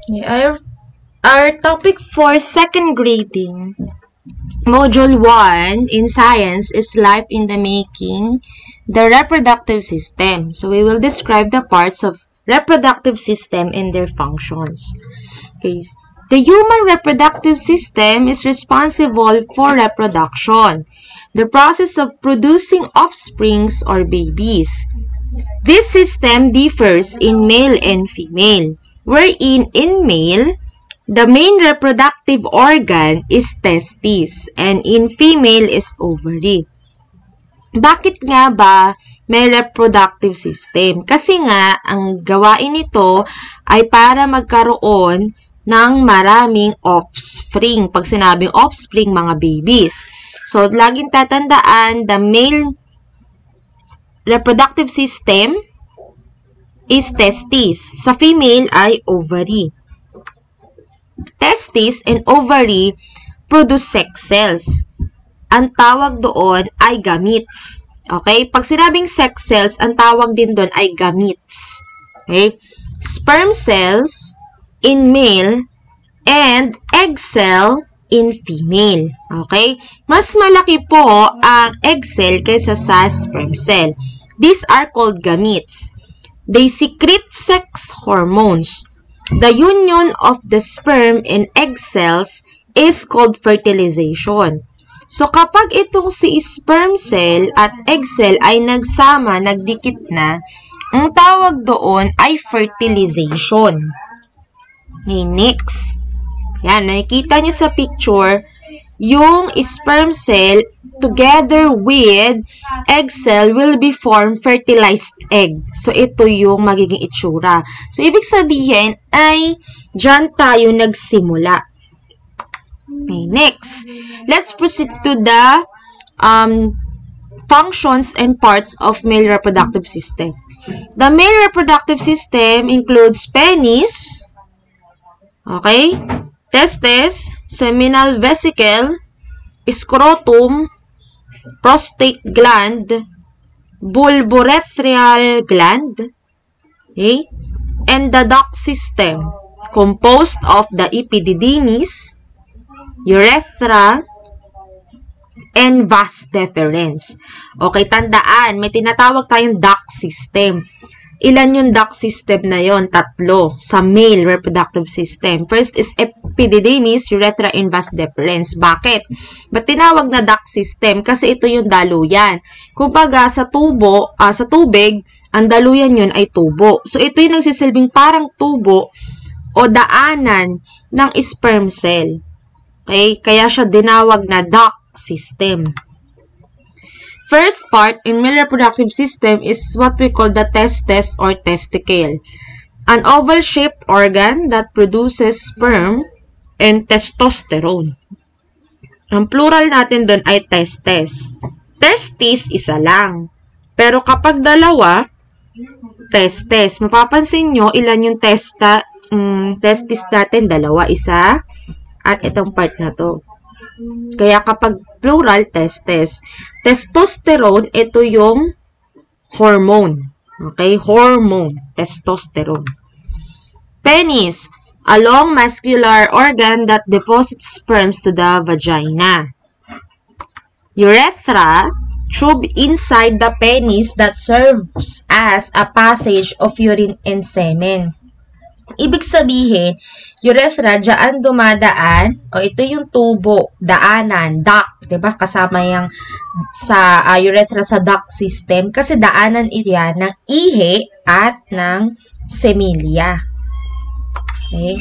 Our topic for second grading, Module 1 in Science is Life in the Making, the Reproductive System. So we will describe the parts of reproductive system and their functions. Okay. The human reproductive system is responsible for reproduction, the process of producing offsprings or babies. This system differs in male and female, wherein in male, the main reproductive organ is testis and in female is ovary. Bakit nga ba may reproductive system? Kasi nga, ang gawain nito ay para magkaroon ng maraming offspring. Pag sinabing offspring, mga babies. So, laging tatandaan, the male reproductive system is testis. Sa female ay ovary. Testis and ovary produce sex cells. Ang tawag doon ay gametes. Okay? Pag sinabing sex cells, ang tawag din doon ay gametes. Okay? Sperm cells in male and egg cell in female. Okay? Mas malaki po ang egg cell kaysa sa sperm cell. These are called gametes. They secrete sex hormones. The union of the sperm and egg cells is called fertilization. So, kapag itong si sperm cell at egg cell ay nagsama, nagdikit na, ang tawag doon ay fertilization. Okay, next. Yan, nakikita nyo sa picture, yung sperm cell together with egg cell will be form fertilized egg. So, ito yung magiging itsura. So, ibig sabihin ay dyan tayo nagsimula. Okay, next. Let's proceed to the functions and parts of male reproductive system. The male reproductive system includes penis, okay, testes, seminal vesicle, scrotum, prostate gland, bulbourethral gland, okay, and the duct system, composed of the epididymis, urethra, and vas deferens. Okay, tandaan, may tinatawag tayong duct system. Ilan yung duct system na yon? 3 sa male reproductive system. First is epididymis, urethra, and vas deferens. Bakit? Ba't tinawag na duct system? Kasi ito yung daluyan. Kumbaga, sa tubig, ang daluyan yun ay tubo. So, ito yung nagsisilbing parang tubo o daanan ng sperm cell. Okay? Kaya siya dinawag na duct system. First part in male reproductive system is what we call the testes or testicle. An oval-shaped organ that produces sperm and testosterone. Ang plural natin doon ay testes. Testis, isa lang. Pero kapag dalawa, testes. Mapapansin nyo, ilan yung testis natin? Dalawa, isa. At itong part na to. Kaya kapag plural, testes. Testosterone, ito yung hormone. Okay? Hormone. Testosterone. Penis, a long muscular organ that deposits sperms to the vagina. Urethra, tube inside the penis that serves as a passage of urine and semen. Ibig sabihin, urethra, dyan dumadaan, o ito yung tubo, daanan, duct, diba? Kasama yung sa urethra sa duct system, kasi daanan yan ng ihi at ng semilia. Okay?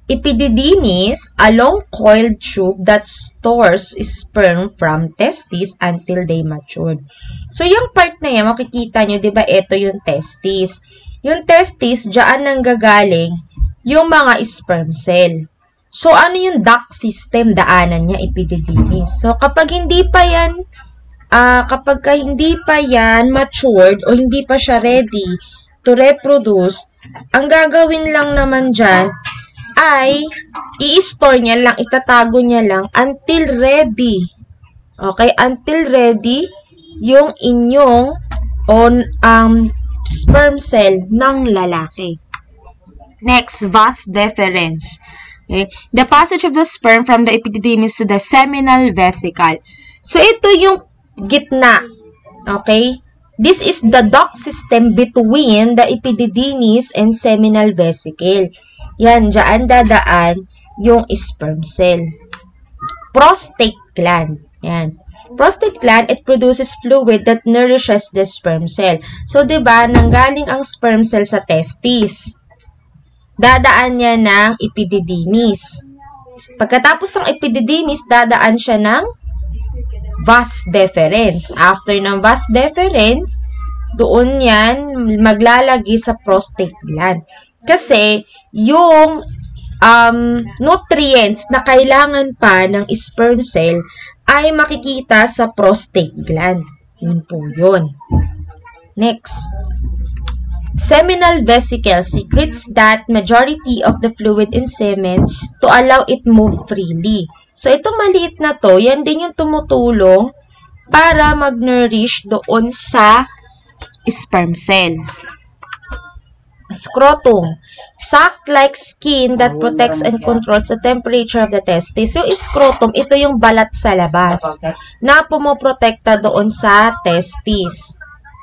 Epididymis, a long coiled tube that stores sperm from testis until they mature. So, yung part na yan, makikita nyo, diba, ito yung testis. Yung testis, dyan nanggagaling yung mga sperm cell. So, ano yung duct system? Daanan niya, epididymis. So, kapag hindi pa yan matured o hindi pa siya ready to reproduce, ang gagawin lang naman dyan ay i-store niya lang, itatago niya lang until ready. Okay? Until ready yung inyong sperm cell ng lalaki. Next, vas deferens. Okay? The passage of the sperm from the epididymis to the seminal vesicle. So, ito yung gitna. Okay? This is the duct system between the epididymis and seminal vesicle. Yan, dyan dadaan yung sperm cell. Prostate gland. Yan. Prostate gland, it produces fluid that nourishes the sperm cell. So, diba, nanggaling ang sperm cell sa testis. Dadaan niya ng epididymis. Pagkatapos ng epididymis, dadaan siya ng vas deferens. After ng vas deferens, doon yan maglalagi sa prostate gland. Kasi, yung nutrients na kailangan pa ng sperm cell ay makikita sa prostate gland. Yun po yun. Next. Seminal vesicle secretes that majority of the fluid in semen to allow it move freely. So, itong maliit na to, yan din yung tumutulong para mag-nourish doon sa sperm cell. Scrotum. Sac-like skin that protects and controls the temperature of the testis. Yung scrotum, ito yung balat sa labas na pumoprotekta doon sa testis.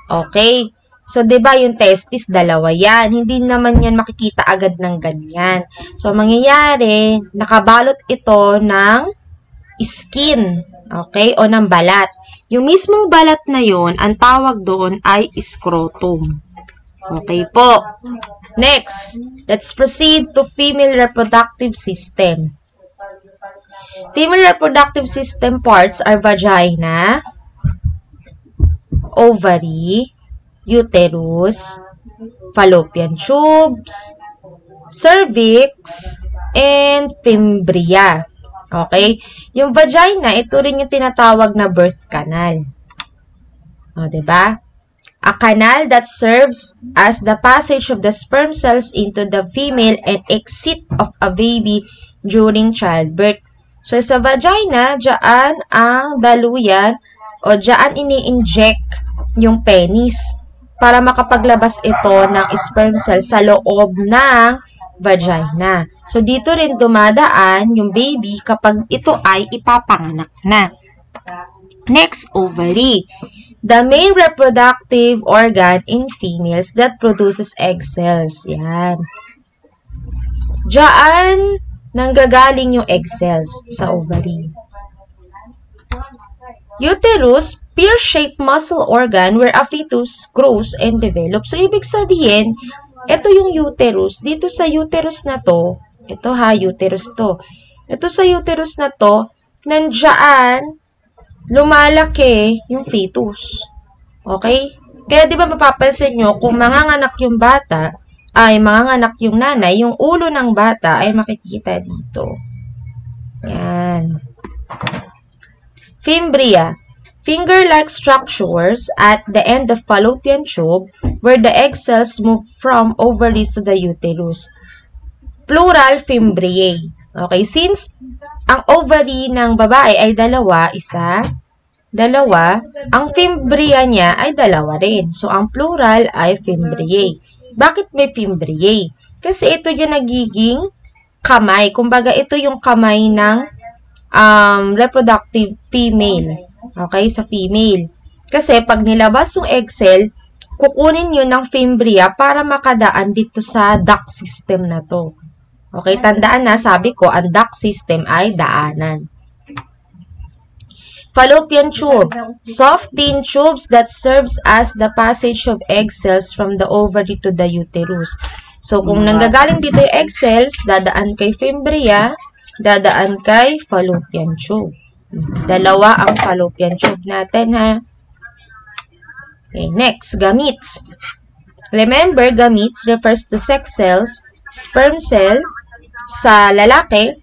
Okay? So, diba yung testis, dalawa yan. Hindi naman yan makikita agad ng ganyan. So, mangyayari, nakabalot ito ng skin. Okay? O ng balat. Yung mismong balat na yun, ang tawag doon ay scrotum. Okay po. Next, let's proceed to female reproductive system. Female reproductive system parts are vagina, ovary, uterus, fallopian tubes, cervix, and fimbria. Okay? Yung vagina, ito rin yung tinatawag na birth canal. O, diba? A canal that serves as the passage of the sperm cells into the female and exit of a baby during childbirth. So, sa vagina, dyan ang daluyan o dyan ini-inject yung penis para makapaglabas ito ng sperm cell sa loob ng vagina. So, dito rin dumadaan yung baby kapag ito ay ipapanganak na. Next, ovary. The main reproductive organ in females that produces egg cells. Yan. Diyan nanggagaling yung egg cells sa ovary. Uterus, pear-shaped muscle organ where a fetus grows and develops. So, ibig sabihin, ito yung uterus. Dito sa uterus na to, ito ha, uterus to. Ito sa uterus na to, nandiyan, lumalaki yung fetus. Okay? Kaya di ba mapapansin nyo, kung manganganak yung bata, ay manganganak yung nanay, yung ulo ng bata ay makikita dito. Yan. Fimbria. Finger-like structures at the end of fallopian tube where the egg cells move from ovaries to the uterus. Plural, fimbriae. Okay, since ang ovary ng babae ay dalawa, isa, dalawa, ang fimbria niya ay dalawa rin. So, ang plural ay fimbriae. Bakit may fimbriae? Kasi ito yung nagiging kamay. Kumbaga, ito yung kamay ng reproductive female. Okay, sa female. Kasi, pag nilabas yung egg cell, kukunin yun ng fimbria para makadaan dito sa duct system na to. Okay, tandaan na, sabi ko, ang duct system ay daanan. Fallopian tube. Soft thin tubes that serves as the passage of egg cells from the ovary to the uterus. So, kung nanggagaling dito yung egg cells, dadaan kay fimbria, dadaan kay fallopian tube. Dalawa ang fallopian tube natin, ha? Okay, next, gametes. Remember, gametes refers to sex cells, sperm cell, sa lalaki,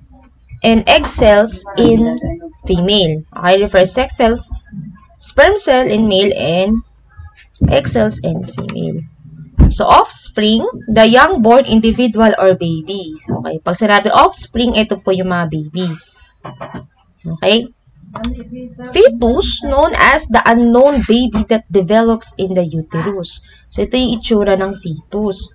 and egg cells in female. Okay, refers sex cells, sperm cell in male, and egg cells in female. So, offspring, the young-born individual or babies. Okay, pag sinabi offspring, ito po yung mga babies. Okay? Fetus, known as the unknown baby that develops in the uterus. So, ito yung itsura ng fetus.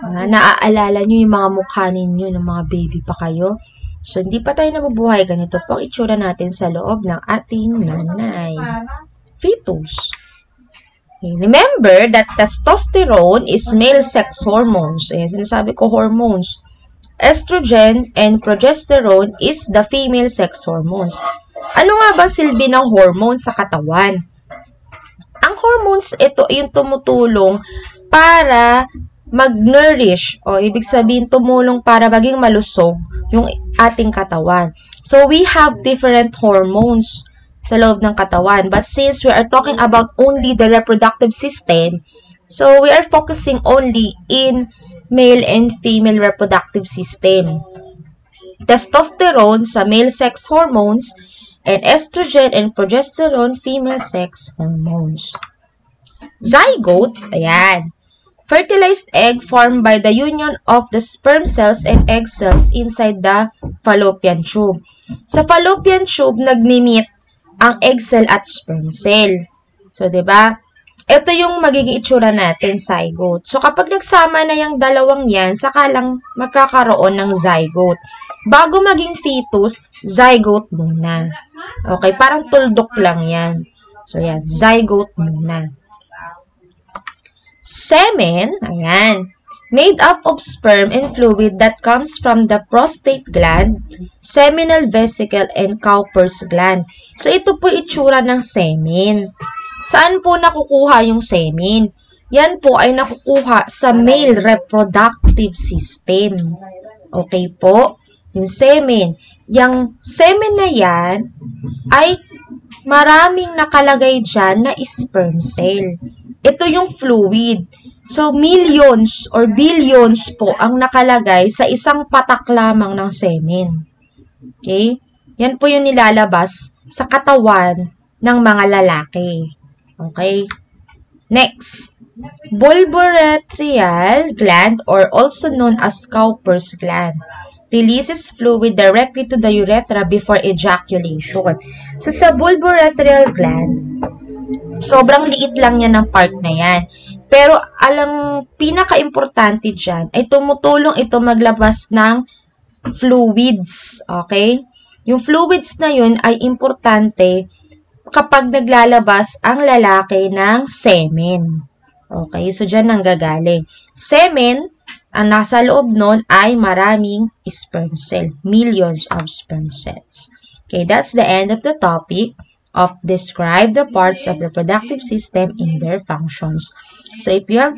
Naaalala nyo yung mga mukha ninyo ng mga baby pa kayo? So, hindi pa tayo nabubuhay. Ganito po ang itsura natin sa loob ng ating nanay. Fetus. Okay. Remember that testosterone is male sex hormones. Ayan, sinasabi ko hormones. Estrogen and progesterone is the female sex hormones. Ano nga ba silbi ng hormones sa katawan? Ang hormones, ito yung tumutulong para mag-nourish o ibig sabihin tumulong para maging malusog yung ating katawan. So, we have different hormones sa loob ng katawan. But since we are talking about only the reproductive system, so we are focusing only in male and female reproductive system. Testosterone sa male sex hormones and estrogen and progesterone female sex hormones. Zygote, ayan. Fertilized egg formed by the union of the sperm cells and egg cells inside the fallopian tube. Sa fallopian tube, nagmi-meet ang egg cell at sperm cell. So, diba? Ito yung magiging itsura natin, zygote. So, kapag nagsama na yung dalawang yan, saka lang magkakaroon ng zygote. Bago maging fetus, zygote muna. Okay, parang tuldok lang yan. So, yan, zygote muna. Semen, ayan, made up of sperm and fluid that comes from the prostate gland, seminal vesicle, and Cowper's gland. So, ito po itsura ng semen. Saan po nakukuha yung semen? Yan po ay nakukuha sa male reproductive system. Okay po? Yung semen. Yung semen na yan ay maraming nakalagay dyan na sperm cell. Ito yung fluid. So, millions or billions po ang nakalagay sa isang patak lamang ng semen. Okay? Yan po yung nilalabas sa katawan ng mga lalaki. Okay? Next. Bulbourethrial gland or also known as Cowper's gland releases fluid directly to the urethra before ejaculation. So, sa bulbourethrial gland, sobrang liit lang yan ng part na yan. Pero, pinaka-importante dyan ay tumutulong ito maglabas ng fluids. Okay? Yung fluids na yun ay importante kapag naglalabas ang lalaki ng semen. Okay? So, dyan nanggagaling. Semen, ang nasa loob nun ay maraming sperm cell. Millions of sperm cells. Okay, that's the end of the topic of describe the parts of reproductive system in their functions. So, if you have